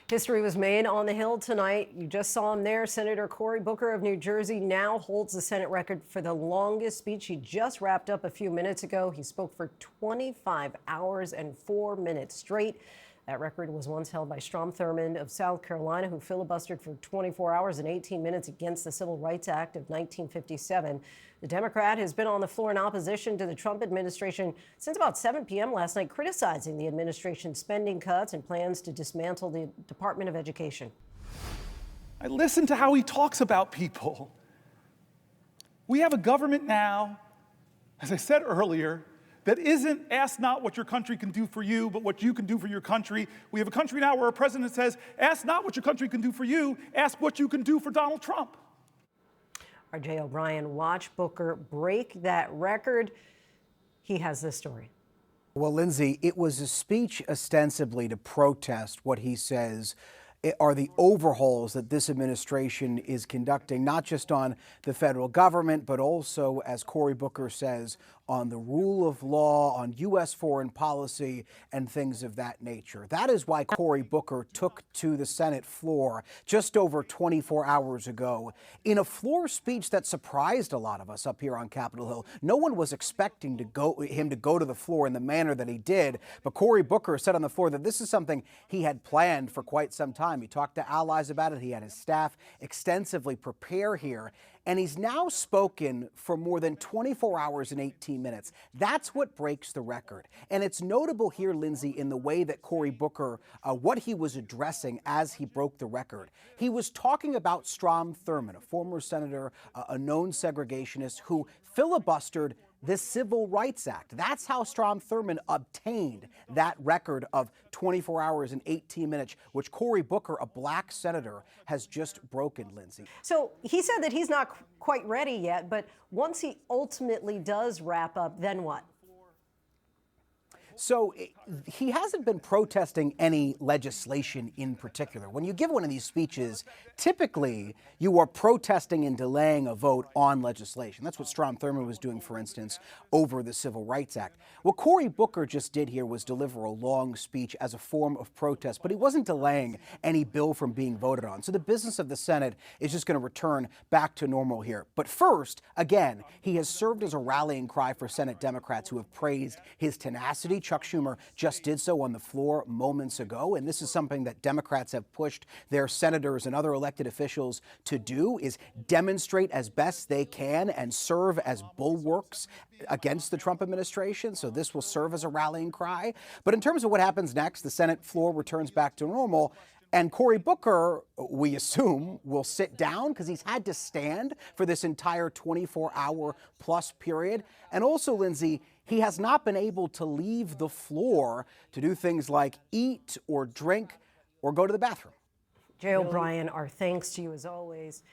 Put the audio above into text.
History was made on the Hill tonight. You just saw him there. Senator Cory Booker of New Jersey now holds the Senate record for the longest speech. He just wrapped up a few minutes ago. He spoke for 25 hours and 4 minutes straight. That record was once held by Strom Thurmond of South Carolina, who filibustered for 24 hours and 18 minutes against the Civil Rights Act of 1957. The Democrat has been on the floor in opposition to the Trump administration since about 7 p.m. last night, criticizing the administration's spending cuts and plans to dismantle the Department of Education. I listen to how he talks about people. We have a government now, as I said earlier, that isn't ask not what your country can do for you, but what you can do for your country. We have a country now where a president says, ask not what your country can do for you, ask what you can do for Donald Trump. R.J. O'Brien, watch Booker break that record. He has this story. Well, Lindsay, it was a speech ostensibly to protest what he says are the overhauls that this administration is conducting, not just on the federal government, but also, as Cory Booker says, on the rule of law, on U.S. foreign policy, and things of that nature. That is why Cory Booker took to the Senate floor just over 24 hours ago in a floor speech that surprised a lot of us up here on Capitol Hill. No one was expecting him to go to the floor in the manner that he did, but Cory Booker said on the floor that this is something he had planned for quite some time. He talked to allies about it. He had his staff extensively prepare here. And he's now spoken for more than 24 hours and 18 minutes. That's what breaks the record. And it's notable here, Lindsay, in the way that Cory Booker, what he was addressing as he broke the record. He was talking about Strom Thurmond, a former senator, a known segregationist who filibustered the Civil Rights Act. That's how Strom Thurmond obtained that record of 24 hours and 18 minutes, which Cory Booker, a black senator, has just broken, Lindsay. So he said that he's not quite ready yet, but once he ultimately does wrap up, then what? So he hasn't been protesting any legislation in particular. When you give one of these speeches, typically you are protesting and delaying a vote on legislation. That's what Strom Thurmond was doing, for instance, over the Civil Rights Act. What Cory Booker just did here was deliver a long speech as a form of protest, but he wasn't delaying any bill from being voted on. So the business of the Senate is just going to return back to normal here. But first, again, he has served as a rallying cry for Senate Democrats who have praised his tenacity. Chuck Schumer just did so on the floor moments ago, and this is something that Democrats have pushed their senators and other elected officials to do, is demonstrate as best they can and serve as bulwarks against the Trump administration. So this will serve as a rallying cry. But in terms of what happens next, the Senate floor returns back to normal. And Cory Booker, we assume, will sit down because he's had to stand for this entire 24-hour plus period. And also, Lindsay, he has not been able to leave the floor to do things like eat or drink or go to the bathroom. Jay O'Brien, our thanks to you as always.